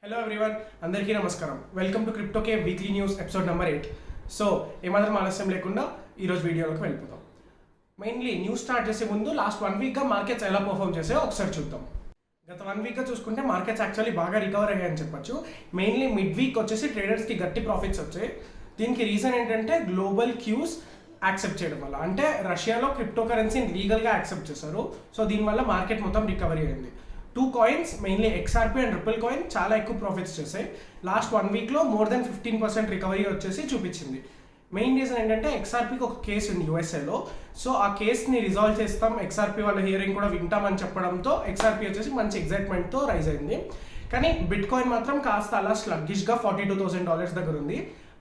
Hello everyone, అందరికీ నమస్కారం. Welcome to క్రిప్టోకే weekly news episode number 8. So ఏమాత్రం ఆలస్యం లేకుండా ఈరోజు వీడియోలోకి వెళ్ళిపోతాం. మెయిన్లీ న్యూస్ స్టార్ట్ చేసే ముందు లాస్ట్ 1 వీక్గా మార్కెట్స్ ఎలా పర్ఫామ్ చేసాయో ఒకసారి చూద్దాం. గత 1 వీక్గా చూసుకుంటే మార్కెట్స్ యాక్చువల్లీ బాగా రికవర్ అయ్యాయని చెప్పొచ్చు. మెయిన్లీ మిడ్ వీక్ వచ్చేసి ట్రేడర్స్కి గట్టి ప్రాఫిట్స్ వచ్చాయి. దీనికి రీజన్ ఏంటంటే గ్లోబల్ క్యూస్ యాక్సెప్ట్ చేయడం వల్ల, అంటే రష్యాలో క్రిప్టో కరెన్సీని లీగల్గా యాక్సెప్ట్ చేశారు. సో దీనివల్ల మార్కెట్ మొత్తం రికవరీ అయింది. 2 coins mainly XRP and ripple coin చాలా ఎక్కువ ప్రాఫిట్స్ చేశాయి. లాస్ట్ 1 వీక్లో మోర్ దెన్ 15% రికవరీ వచ్చేసి చూపించింది. మెయిన్ రీజన్ ఏంటంటే XRPకి ఒక కేసు ఉంది USAలో. సో ఆ కేసుని రిజాల్వ్ చేస్తాం, XRP వాళ్ళ హియరింగ్ కూడా వింటామని చెప్పడంతో XRP వచ్చేసి మంచి ఎగ్జైట్మెంట్తో రైజ్ అయింది. కానీ బిట్ కాయిన్ మాత్రం కాస్త అలా స్లగ్గిష్గా $42,000 దగ్గర ఉంది.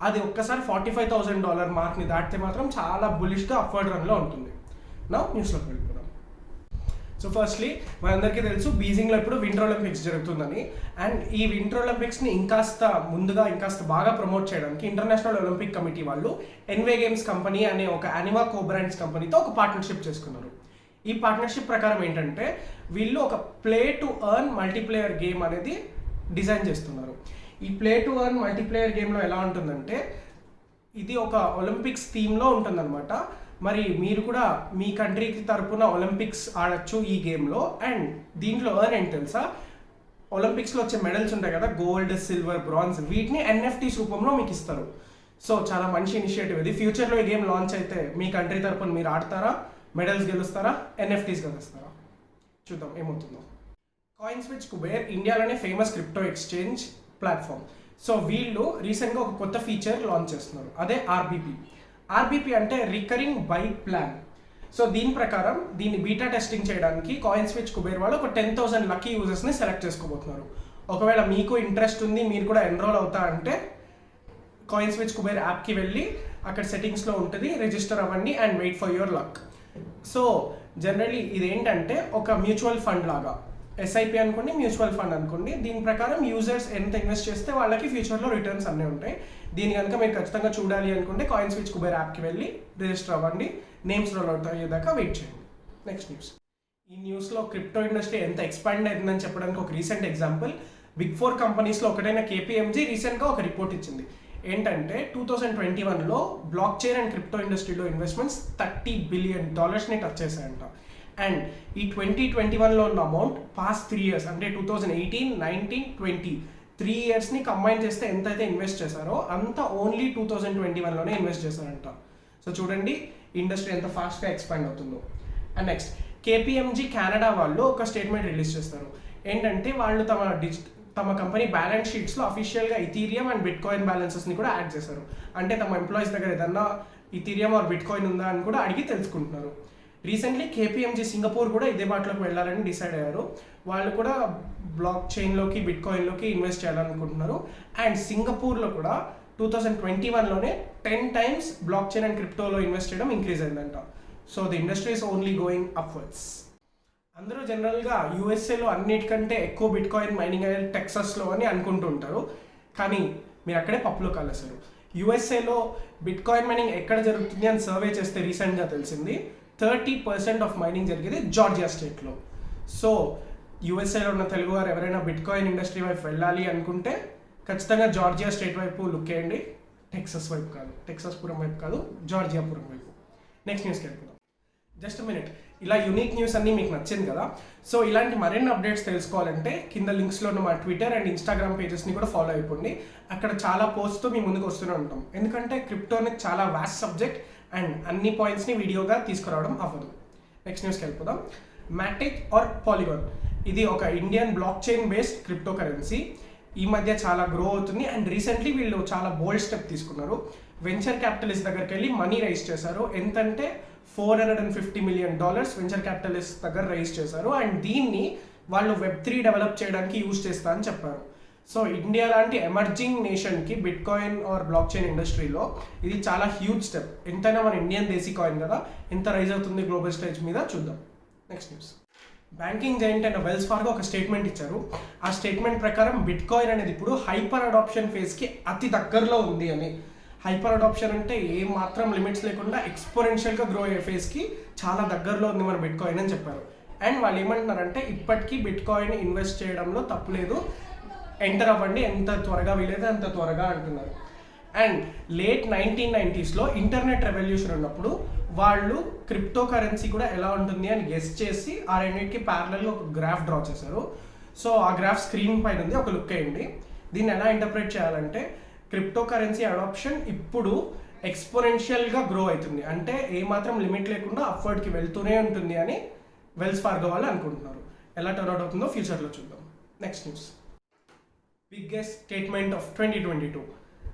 అది ఒక్కసారి $45,000 మార్క్ని దాటితే మాత్రం చాలా బులిష్గా అప్వర్డ్ రన్లో ఉంటుంది. నా న్యూస్లోకి వెళ్ళిపోదాం. సో ఫస్ట్లీ మనందరికీ తెలుసు బీజింగ్లో ఇప్పుడు వింటర్ ఒలింపిక్స్ జరుగుతుందని. అండ్ ఈ వింటర్ ఒలింపిక్స్ని ఇంకాస్త బాగా ప్రమోట్ చేయడానికి ఇంటర్నేషనల్ ఒలింపిక్ కమిటీ వాళ్ళు ఎన్వే గేమ్స్ కంపెనీ అనే ఒక అనిమా కోబ్రాండ్స్ కంపెనీతో ఒక పార్ట్నర్షిప్ చేసుకున్నారు. ఈ పార్ట్నర్షిప్ ప్రకారం ఏంటంటే వీళ్ళు ఒక play to earn multiplayer game అనేది డిజైన్ చేస్తున్నారు. ఈ ప్లే టు ఎర్న్ మల్టీప్లేయర్ గేమ్లో ఎలా ఉంటుందంటే ఇది ఒక ఒలింపిక్స్ థీమ్లో ఉంటుందన్నమాట. మరి మీరు కూడా మీ కంట్రీకి తరపున ఒలింపిక్స్ ఆడచ్చు ఈ గేమ్లో. అండ్ దీంట్లో ఎర్న్ ఏంటి తెలుసా, ఒలింపిక్స్లో వచ్చే మెడల్స్ ఉంటాయి కదా, గోల్డ్, సిల్వర్, బ్రాంజ్, వీటిని NFTs రూపంలో మీకు ఇస్తారు. సో చాలా మంచి ఇనిషియేటివ్ ఇది. ఫ్యూచర్లో ఈ గేమ్ లాంచ్ అయితే మీ కంట్రీ తరపున మీరు ఆడతారా, మెడల్స్ గెలుస్తారా, NFTs గెలుస్తారా, చూద్దాం ఏమవుతుందో. కాయిన్స్విచ్ కుబేర్ ఇండియాలోనే famous crypto exchange platform. So వీళ్ళు రీసెంట్గా ఒక కొత్త ఫీచర్ లాంచ్ చేస్తున్నారు, అదే RBP అంటే రికరింగ్ బై ప్లాన్. సో దీని ప్రకారం దీన్ని బీటా టెస్టింగ్ చేయడానికి కాయిన్స్విచ్ కుబేర్ వాళ్ళు ఒక 10,000 లక్కీ యూజర్స్ని సెలెక్ట్ చేసుకోబోతున్నారు. ఒకవేళ మీకు ఇంట్రెస్ట్ ఉంది, మీరు కూడా ఎన్రోల్ అవుతా అంటే కాయిన్స్విచ్ కుబేర్ యాప్కి వెళ్ళి అక్కడ సెట్టింగ్స్లో ఉంటుంది, రిజిస్టర్ అవ్వండి and wait for your luck. So generally ఇదేంటంటే ఒక మ్యూచువల్ ఫండ్ లాగా, SIP అనుకోండి, మ్యూచువల్ ఫండ్ అనుకోండి. దీని ప్రకారం యూజర్స్ ఎంత ఇన్వెస్ట్ చేస్తే వాళ్ళకి ఫ్యూచర్లో రిటర్న్స్ అన్నీ ఉంటాయి. దీని కనుక మీరు ఖచ్చితంగా చూడాలి అనుకుంటే కాయిన్స్విచ్ కుబేర్ యాప్కి వెళ్ళి రిజిస్టర్ అవ్వండి, నేమ్స్ రోల్ అవుట్ అయ్యేదాకా వెయిట్ చేయండి. Next news. ఈ న్యూస్లో క్రిప్టో ఇండస్ట్రీ ఎంత ఎక్స్పాండ్ అయిందని చెప్పడానికి ఒక రీసెంట్ ఎగ్జాంపుల్, బిగ్ 4 కంపెనీస్లో ఒకటైన KPMG రీసెంట్గా ఒక రిపోర్ట్ ఇచ్చింది. ఏంటంటే 2021లో బ్లాక్ చైన్ అండ్ క్రిప్టో ఇండస్ట్రీలో ఇన్వెస్ట్మెంట్స్ $30 బిలియన్ టచ్ చేశాయంట. అండ్ ఈ 2021లో ఉన్న అమౌంట్ పాస్ట్ 3 ఇయర్స్ అంటే 2018, 19, 20 3 ఇయర్స్ని కంబైన్ చేస్తే ఎంతైతే ఇన్వెస్ట్ చేశారో అంత ఓన్లీ 2021లోనే ఇన్వెస్ట్ చేశారంట. సో చూడండి ఇండస్ట్రీ ఎంత ఫాస్ట్గా ఎక్స్పాండ్ అవుతుందో. అండ్ నెక్స్ట్ KPMG కెనడా వాళ్ళు ఒక స్టేట్మెంట్ రిలీజ్ చేస్తారు. ఏంటంటే వాళ్ళు తమ కంపెనీ బ్యాలెన్స్ షీట్స్లో అఫీషియల్గా ఇథీరియం అండ్ బిట్ కాయిన్ బ్యాలెన్సెస్ని కూడా యాడ్ చేశారు. అంటే తమ ఎంప్లాయీస్ దగ్గర ఏదన్నా ఇథీరియం ఆర్ బిట్ కాయిన్ ఉందా అని కూడా అడిగి తెలుసుకుంటున్నారు. రీసెంట్లీ KPMG సింగపూర్ కూడా ఇదే బాటలోకి వెళ్ళాలని డిసైడ్ అయ్యారు. వాళ్ళు కూడా బ్లాక్ చైన్లోకి, బిట్ కాయిన్లోకి ఇన్వెస్ట్ చేయాలనుకుంటున్నారు. అండ్ సింగపూర్లో కూడా 2021లోనే 10 times బ్లాక్ చైన్ అండ్ క్రిప్టోలో ఇన్వెస్ట్ చేయడం ఇంక్రీజ్ అయిందంట. So the industry is only going upwards. అందరూ జనరల్గా USAలో అన్నిటికంటే ఎక్కువ బిట్ కాయిన్ మైనింగ్ అనేది టెక్సాస్లో అని అనుకుంటూ ఉంటారు. కానీ మీరు అక్కడే పప్పులో కాలేశారు. USAలో బిట్ కాయిన్ మైనింగ్ ఎక్కడ జరుగుతుంది అని సర్వే చేస్తే రీసెంట్గా తెలిసింది 30% ఆఫ్ మైనింగ్ జరిగేది జార్జియా స్టేట్లో. సో USAలో ఉన్న తెలుగు వారు ఎవరైనా బిట్ కాయిన్ ఇండస్ట్రీ వైపు వెళ్ళాలి అనుకుంటే ఖచ్చితంగా జార్జియా స్టేట్ వైపు లుక్ చేయండి, టెక్సాస్పురం వైపు కాదు, జార్జియాపురం వైపు. నెక్స్ట్ న్యూస్కి వెళ్ళిపోదాం. జస్ట్ మినిట్, ఇలా యూనిక్ న్యూస్ అన్నీ మీకు నచ్చింది కదా. సో ఇలాంటి మరిన్ని అప్డేట్స్ తెలుసుకోవాలంటే కింద లింక్స్లో ఉన్న మా ట్విట్టర్ అండ్ ఇన్స్టాగ్రామ్ పేజెస్ని కూడా ఫాలో అయిపోండి. అక్కడ చాలా పోస్ట్తో మీ ముందుకు వస్తూనే ఉంటాం. ఎందుకంటే క్రిప్టో అనేది చాలా వాస్ట్ సబ్జెక్ట్ అండ్ అన్ని పాయింట్స్ని వీడియోగా తీసుకురావడం అవ్వదు. నెక్స్ట్ న్యూస్కి వెళ్ళిపోదాం. మ్యాటిక్ ఆర్ పాలిగాన్ ఇది ఒక Indian blockchain based cryptocurrency. ఈ మధ్య చాలా గ్రో అవుతుంది. అండ్ రీసెంట్లీ వీళ్ళు చాలా బోల్డ్ స్టెప్ తీసుకున్నారు. వెంచర్ క్యాపిటలిస్ట్ దగ్గరికి వెళ్ళి మనీ రైజ్ చేశారు. ఎంతంటే $450 million వెంచర్ క్యాపిటలిస్ట్ దగ్గర రైజ్ చేశారు. అండ్ దీన్ని వాళ్ళు Web3 డెవలప్ చేయడానికి యూజ్ చేస్తా అని చెప్పారు. సో ఇండియా లాంటి ఎమర్జింగ్ నేషన్కి bitcoin or blockchain ఇండస్ట్రీలో ఇది చాలా హ్యూజ్ స్టెప్. ఎంతైనా మన ఇండియన్ దేశీ కాయిన్ కదా, ఎంత రైజ్ అవుతుంది గ్లోబల్ స్టేజ్ మీద చూద్దాం. Next news. బ్యాంకింగ్ జైంట్ అయిన వెల్స్ ఫార్గో ఒక స్టేట్మెంట్ ఇచ్చారు. ఆ స్టేట్మెంట్ ప్రకారం బిట్ కాయిన్ అనేది ఇప్పుడు హైపర్ అడాప్షన్ ఫేజ్కి అతి దగ్గరలో ఉంది అని. హైపర్ అడాప్షన్ అంటే ఏ మాత్రం లిమిట్స్ లేకుండా ఎక్స్పోనెన్షియల్గా గ్రో అయ్యే ఫేజ్కి చాలా దగ్గరలో ఉంది మన బిట్ కాయిన్ అని చెప్పారు. అండ్ వాళ్ళు ఏమంటున్నారంటే ఇప్పటికీ బిట్ కాయిన్ ఇన్వెస్ట్ చేయడంలో తప్పులేదు, ఎంటర్ అవ్వండి, ఎంత త్వరగా వీలైతే అంత త్వరగా అంటున్నారు. And late 1990s internet revolution ఉన్నప్పుడు వాళ్ళు క్రిప్టో కరెన్సీ కూడా ఎలా ఉంటుంది అని గెస్ చేసి ఆ రెండింటికి ప్యారలల్గా ఒక గ్రాఫ్ డ్రా చేశారు. సో ఆ గ్రాఫ్ స్క్రీన్ పైన ఉంది, ఒక లుక్ వేయండి. దీన్ని ఎలా ఇంటర్ప్రిట్ చేయాలంటే క్రిప్టో కరెన్సీ అడాప్షన్ ఇప్పుడు ఎక్స్పోనెన్షియల్గా గ్రో అవుతుంది, అంటే ఏమాత్రం లిమిట్ లేకుండా అప్వర్డ్కి వెళ్తూనే ఉంటుంది అని వెల్స్ ఫార్గో వాళ్ళు అనుకుంటున్నారు. ఎలా టర్న్ అవుట్ అవుతుందో ఫ్యూచర్లో చూద్దాం. Next news, biggest statement of 2022.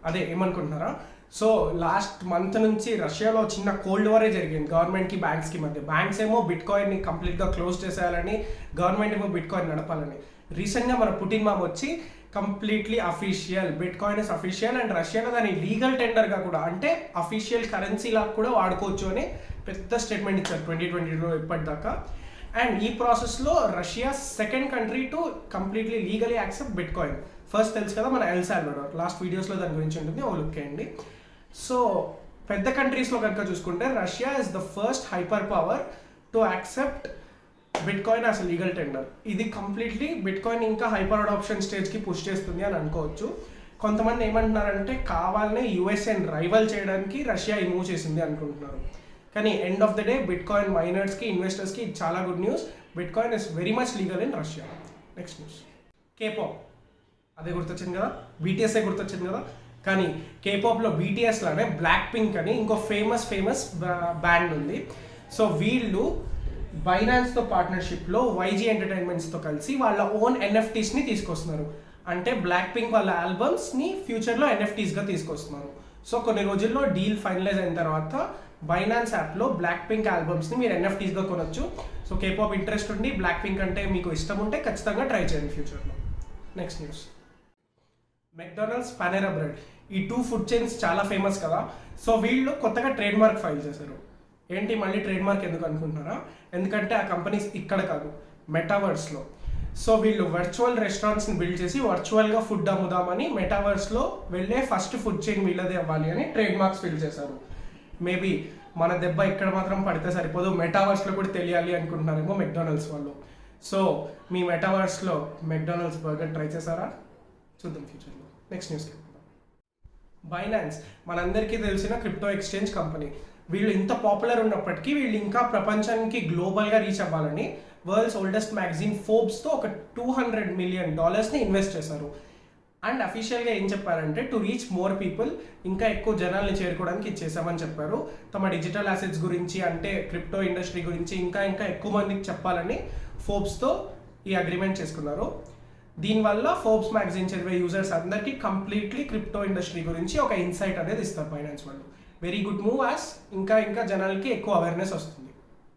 అదే ఏమనుకుంటున్నారా? సో లాస్ట్ మంత్ నుంచి రష్యాలో చిన్న కోల్డ్ వారే జరిగింది గవర్నమెంట్కి బ్యాంక్స్కి మధ్య. బ్యాంక్స్ ఏమో బిట్ కాయిన్ని కంప్లీట్గా క్లోజ్ చేసేయాలని, గవర్నమెంట్ ఏమో బిట్ కాయిన్ నడపాలని. రీసెంట్గా మన పుటిన్ మామ వచ్చి completely official, bit coin is official and రష్యాలో దాన్ని లీగల్ టెండర్గా కూడా, అంటే అఫీషియల్ కరెన్సీలాగా కూడా వాడుకోవచ్చు అని పెద్ద స్టేట్మెంట్ ఇచ్చారు 2022లో ఇప్పటిదాకా. అండ్ ఈ ప్రాసెస్లో Russia second country to completely legally accept bit coin. First తెలుసు కదా మన ఎల్ సాల్వడార్, లాస్ట్ వీడియోస్లో దాని గురించి ఉంటుంది, ఓ లుక్ చేయండి. సో పెద్ద కంట్రీస్లో కనుక చూసుకుంటే Russia is the first hyper power to accept bitcoin as legal tender. ఇది కంప్లీట్లీ బిట్ కాయిన్ ఇంకా హైపర్ అడాప్షన్ స్టేజ్కి పుష్ చేస్తుంది అని అనుకోవచ్చు. కొంతమంది ఏమంటున్నారంటే కావాలనే యుఎస్ఏని రైవల్ చేయడానికి రష్యా ఈ మూవ్ చేసింది అనుకుంటున్నారు. కానీ end of the day bitcoin మైనర్స్కి, ఇన్వెస్టర్స్కి చాలా good news. Bitcoin is very much legal in Russia. Next news, K-pop. అదే గుర్తొచ్చింది కదా, బీటీఎస్ఏ గుర్తొచ్చింది కదా. కానీ కేపాప్లో బీటీఎస్ లానే బ్లాక్ పింక్ అని ఇంకో ఫేమస్ బ్యాండ్ ఉంది. సో వీళ్ళు బైనాన్స్తో పార్ట్నర్షిప్లో వైజీ ఎంటర్టైన్మెంట్స్తో కలిసి వాళ్ళ ఓన్ ఎన్ఎఫ్టీస్ని తీసుకొస్తున్నారు. అంటే బ్లాక్ పింక్ వాళ్ళ ఆల్బమ్స్ని ఫ్యూచర్లో ఎన్ఎఫ్టీస్గా తీసుకొస్తున్నారు. సో కొన్ని రోజుల్లో డీల్ ఫైనలైజ్ అయిన తర్వాత బైనాన్స్ యాప్లో బ్లాక్ పింక్ ఆల్బమ్స్ని మీరు ఎన్ఎఫ్టీస్గా కొనొచ్చు. సో కేపాప్ ఇంట్రెస్ట్ ఉండి బ్లాక్ పింక్ అంటే మీకు ఇష్టం ఉంటే ఖచ్చితంగా ట్రై చేయండి ఫ్యూచర్లో. నెక్స్ట్ న్యూస్, మెక్డానల్డ్స్, పానెరా బ్రెడ్, ఈ 2 ఫుడ్ చైన్స్ చాలా ఫేమస్ కదా. సో వీళ్ళు కొత్తగా ట్రేడ్ మార్క్ ఫైల్ చేశారు. ఏంటి మళ్ళీ ట్రేడ్ మార్క్ ఎందుకు అనుకుంటున్నారా? ఎందుకంటే ఆ కంపెనీస్ ఇక్కడ కాదు, మెటావర్స్లో. సో వీళ్ళు వర్చువల్ రెస్టారెంట్స్ని బిల్డ్ చేసి వర్చువల్గా ఫుడ్ అమ్ముదామని మెటావర్స్లో వెళ్ళే ఫస్ట్ ఫుడ్ చైన్ వీళ్ళదే అవ్వాలి అని ట్రేడ్ మార్క్స్ ఫిల్ చేశారు. మేబీ మన దెబ్బ ఇక్కడ మాత్రం పడితే సరిపోదు, మెటావర్స్లో కూడా తెలియాలి అనుకుంటున్నారేమో మెక్డానల్డ్స్ వాళ్ళు. సో మీ మెటావర్స్లో మెక్డానల్డ్స్ బర్గర్ ట్రై చేశారా? చూద్దాం ఫ్యూచర్లో. నెక్స్ట్ న్యూస్కి వెళ్దాం. బైనాన్స్ మనందరికీ తెలిసిన క్రిప్టో ఎక్స్చేంజ్ కంపెనీ. వీళ్ళు ఇంత పాపులర్ ఉన్నప్పటికీ వీళ్ళు ఇంకా ప్రపంచానికి గ్లోబల్గా రీచ్ అవ్వాలని వరల్డ్స్ ఓల్డెస్ట్ మ్యాగజైన్ ఫోర్బ్స్తో ఒక $200 million ఇన్వెస్ట్ చేశారు. అండ్ అఫీషియల్గా ఏం చెప్పారంటే టు రీచ్ మోర్ పీపుల్, ఇంకా ఎక్కువ జనాల్ని చేరుకోవడానికి ఇచ్చేసామని చెప్పారు. తమ డిజిటల్ అసెట్స్ గురించి, అంటే క్రిప్టో ఇండస్ట్రీ గురించి ఇంకా ఎక్కువ మందికి చెప్పాలని ఫోర్బ్స్తో ఈ అగ్రిమెంట్ చేసుకున్నారు. దీనివల్ల ఫోర్బ్స్ మ్యాగజైన్ చదివే యూజర్స్ అందరికీ కంప్లీట్లీ క్రిప్టో ఇండస్ట్రీ గురించి ఒక ఇన్సైట్ అనేది ఇస్తారు బైనాన్స్ వాళ్ళు. వెరీ గుడ్ మూవ్, యాస్ ఇంకా జనాలకి ఎక్కువ అవేర్నెస్ వస్తుంది.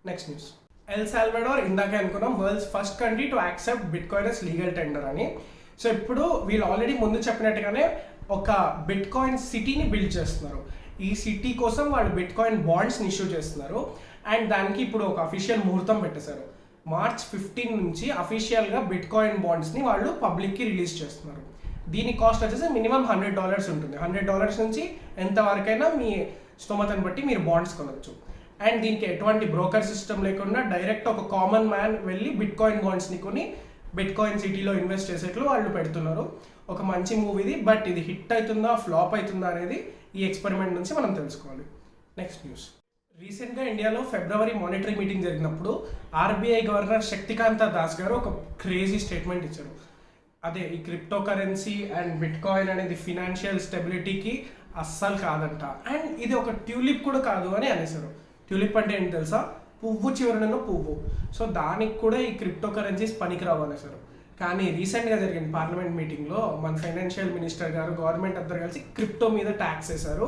Next news, El Salvador. ఇందాకే అనుకున్నాం world's first country to accept bit coin as legal tender అని. సో ఇప్పుడు వీళ్ళు ఆల్రెడీ ముందు చెప్పినట్టుగానే ఒక బిట్ కాయిన్ సిటీని బిల్డ్ చేస్తున్నారు. ఈ సిటీ కోసం వాళ్ళు బిట్ కాయిన్ బాండ్స్ని ఇష్యూ చేస్తున్నారు. అండ్ దానికి ఇప్పుడు ఒక అఫీషియల్ ముహూర్తం పెట్టేశారు. March 15 నుంచి అఫీషియల్గా బిట్ కాయిన్ బాండ్స్ని వాళ్ళు పబ్లిక్కి రిలీజ్ చేస్తున్నారు. దీని కాస్ట్ వచ్చేసి మినిమం $100 ఉంటుంది. $100 నుంచి ఎంతవరకైనా మీ స్తోమతను బట్టి మీరు బాండ్స్ కొనవచ్చు. అండ్ దీనికి ఎటువంటి బ్రోకర్ సిస్టమ్ లేకుండా డైరెక్ట్ ఒక కామన్ మ్యాన్ వెళ్ళి బిట్ కాయిన్ బాండ్స్ని కొని బిట్ కాయిన్ సిటీలో ఇన్వెస్ట్ చేసేట్లు వాళ్ళు పెడుతున్నారు. ఒక మంచి మూవ్ ఇది. బట్ ఇది హిట్ అవుతుందా ఫ్లాప్ అవుతుందా అనేది ఈ ఎక్స్పెరిమెంట్ నుంచి మనం తెలుసుకోవాలి. నెక్స్ట్ న్యూస్, రీసెంట్గా ఇండియాలో ఫిబ్రవరి మానిటరీ మీటింగ్ జరిగినప్పుడు ఆర్బీఐ గవర్నర్ శక్తికాంత దాస్ గారు ఒక క్రేజీ స్టేట్మెంట్ ఇచ్చారు. అదే ఈ crypto currency and bit coin అనేది ఫినాన్షియల్ స్టెబిలిటీకి అస్సలు కాదంట. అండ్ ఇది ఒక ట్యూలిప్ కూడా కాదు అని అనేసారు. ట్యూలిప్ అంటే ఏంటి తెలుసా? పువ్వు చివరన పువ్వు. సో దానికి కూడా ఈ క్రిప్టో కరెన్సీస్ పనికిరావు అనేసారు. కానీ రీసెంట్గా జరిగిన పార్లమెంట్ మీటింగ్లో మన ఫైనాన్షియల్ మినిస్టర్ గారు గవర్నమెంట్ అందరు కలిసి క్రిప్టో మీద ట్యాక్స్ వేశారు.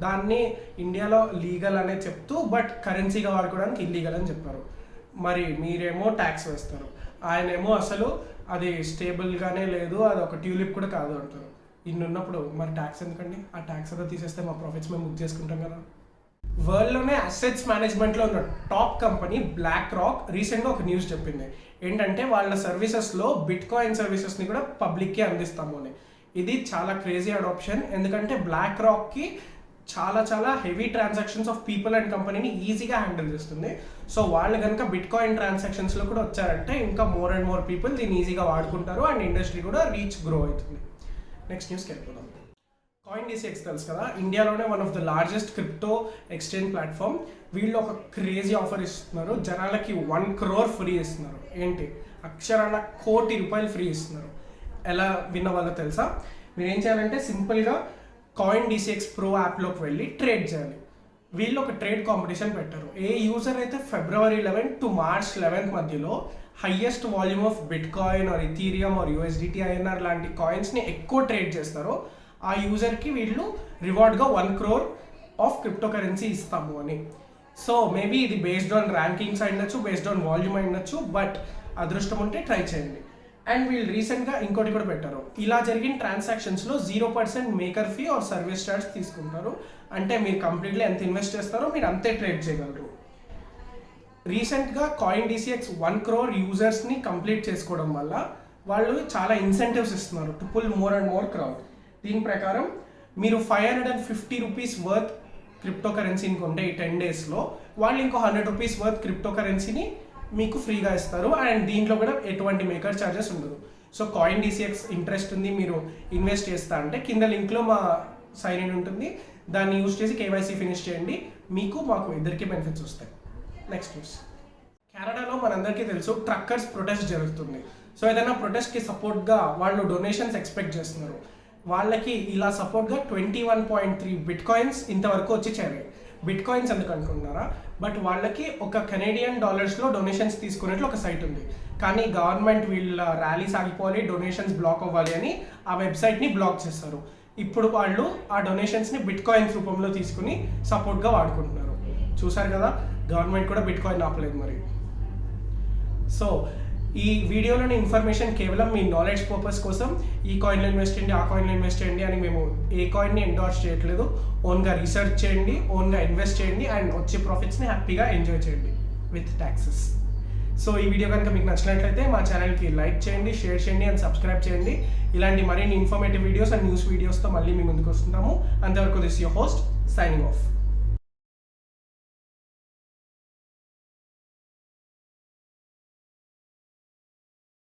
దాన్ని ఇండియాలో లీగల్ అనే చెప్తూ బట్ కరెన్సీగా వాడుకోవడానికి ఇల్లీగల్ అని చెప్పారు. మరి మీరేమో ట్యాక్స్ వేస్తారు, ఆయనేమో అసలు అది స్టేబుల్గానే లేదు, అది ఒక ట్యూలిప్ కూడా కాదు అంటారు. ఇన్ని ఉన్నప్పుడు మరి ట్యాక్స్ ఎందుకండి? ఆ ట్యాక్స్ అంతా తీసేస్తే మా ప్రాఫిట్స్ మేము బుక్ చేసుకుంటాం కదా. వరల్డ్లోనే అసెట్స్ మేనేజ్మెంట్లో ఉన్న టాప్ కంపెనీ బ్లాక్ రాక్ రీసెంట్గా ఒక న్యూస్ చెప్పింది. ఏంటంటే వాళ్ళ సర్వీసెస్లో బిట్ కాయిన్ సర్వీసెస్ని కూడా పబ్లిక్కి అందిస్తాము అని. ఇది చాలా క్రేజీ అడాప్షన్. ఎందుకంటే బ్లాక్ రాక్కి చాలా heavy transactions of people and కంపెనీని ఈజీగా హ్యాండిల్ చేస్తుంది. సో వాళ్ళు కనుక బిట్ కాయిన్ ట్రాన్సాక్షన్స్లో కూడా వచ్చారంటే ఇంకా మోర్ అండ్ మోర్ పీపుల్ దీన్ని ఈజీగా వాడుకుంటారు అండ్ ఇండస్ట్రీ కూడా రీచ్ గ్రో అవుతుంది. నెక్స్ట్ న్యూస్కి వెళ్ళిపోదాం. CoinDCX తెలుసు కదా, ఇండియాలోనే one of the largest crypto exchange platform. వీళ్ళు ఒక క్రేజీ ఆఫర్ ఇస్తున్నారు, జనాలకి 1 crore ఫ్రీ ఇస్తున్నారు. ఏంటి, అక్షరాల ₹1,00,00,000 ఫ్రీ ఇస్తున్నారు. ఎలా విన్న వాళ్ళో తెలుసా? మీరు ఏం చేయాలంటే సింపుల్గా CoinDCX Pro యాప్లోకి వెళ్ళి ట్రేడ్ చేయాలి. వీళ్ళు ఒక ట్రేడ్ కాంపిటీషన్ పెట్టారు. ఏ యూజర్ అయితే February 11 to March 11 మధ్యలో highest volume of bitcoin or Ethereum or USDT INR లాంటి కాయిన్స్ని ఎక్కువ ట్రేడ్ చేస్తారో ఆ యూజర్కి వీళ్ళు రివార్డ్గా 1 crore ఆఫ్ క్రిప్టో కరెన్సీ ఇస్తాము అని. సో మేబీ ఇది బేస్డ్ ఆన్ ర్యాంకింగ్స్ అయినచ్చు, బేస్డ్ ఆన్ వాల్యూమ్ అయినచ్చు, బట్ అదృష్టం ఉంటే ట్రై చేయండి. అండ్ వీళ్ళు రీసెంట్గా ఇంకోటి కూడా పెట్టారు, ఇలా జరిగిన ట్రాన్సాక్షన్స్లో 0% maker fee or service charge తీసుకుంటారు. అంటే మీరు కంప్లీట్లీ ఎంత ఇన్వెస్ట్ చేస్తారో మీరు అంతే ట్రేడ్ చేయగలరు. రీసెంట్గా CoinDCX 1 crore యూజర్స్ని కంప్లీట్ చేసుకోవడం వల్ల వాళ్ళు చాలా ఇన్సెంటివ్స్ ఇస్తున్నారు to pull more and more crowd. దీని ప్రకారం మీరు ₹550 వర్త్ క్రిప్టో కరెన్సీని కొంటే ఈ 10 daysలో వాళ్ళు ఇంకో ₹100 వర్త్ క్రిప్టో కరెన్సీని మీకు ఫ్రీగా ఇస్తారు. అండ్ దీంట్లో కూడా ఎటువంటి మేకర్ ఛార్జెస్ ఉండదు. సో CoinDCX ఇంట్రెస్ట్ ఉంది, మీరు ఇన్వెస్ట్ చేస్తా అంటే కింద లింక్లో మా సైన్ ఇన్ ఉంటుంది, దాన్ని యూజ్ చేసి KYC ఫినిష్ చేయండి. మీకు మాకు ఇద్దరికి బెనిఫిట్స్ వస్తాయి. Next news. కెనడాలో మనందరికీ తెలుసు ట్రక్కర్స్ ప్రొటెస్ట్ జరుగుతుంది. సో ఏదైనా ప్రొటెస్ట్కి సపోర్ట్గా వాళ్ళు డొనేషన్స్ ఎక్స్పెక్ట్ చేస్తున్నారు. వాళ్ళకి ఇలా సపోర్ట్గా 21.3 బిట్ కాయిన్స్ ఇంతవరకు వచ్చి చేరాయి. బిట్ కాయిన్స్ ఎందుకు అనుకుంటున్నారా? బట్ వాళ్ళకి ఒక $10 డొనేషన్స్ తీసుకునేట్లు ఒక సైట్ ఉంది. కానీ గవర్నమెంట్ వీళ్ళ ర్యాలీ సాగిపోవాలి, డొనేషన్స్ బ్లాక్ అవ్వాలి అని ఆ వెబ్సైట్ని బ్లాక్ చేస్తారు. ఇప్పుడు వాళ్ళు ఆ డొనేషన్స్ని బిట్ కాయిన్స్ రూపంలో తీసుకుని సపోర్ట్గా వాడుకుంటున్నారు. చూసారు కదా, గవర్నమెంట్ కూడా బిట్ కాయిన్ ఆపలేదు మరి. సో ఈ వీడియోలోని ఇన్ఫర్మేషన్ కేవలం మీ నాలెడ్జ్ పర్పస్ కోసం, ఈ కాయిన్లో ఇన్వెస్ట్ చేయండి, ఆ కాయిన్లో ఇన్వెస్ట్ చేయండి అని మేము ఏ కాయిన్ని ఎండార్స్ చేయట్లేదు. ఓన్గా రీసెర్చ్ చేయండి, ఓన్గా ఇన్వెస్ట్ చేయండి అండ్ వచ్చే ప్రాఫిట్స్ని హ్యాపీగా ఎంజాయ్ చేయండి విత్ ట్యాక్సెస్. సో ఈ వీడియో కనుక మీకు నచ్చినట్లయితే మా ఛానల్కి లైక్ చేయండి, షేర్ చేయండి అండ్ సబ్స్క్రైబ్ చేయండి. ఇలాంటి మరిన్ని ఇన్ఫర్మేటివ్ వీడియోస్ అండ్ న్యూస్ వీడియోస్తో మళ్ళీ మీ ముందుకు వస్తున్నాము. అంతవరకు this your host signing off.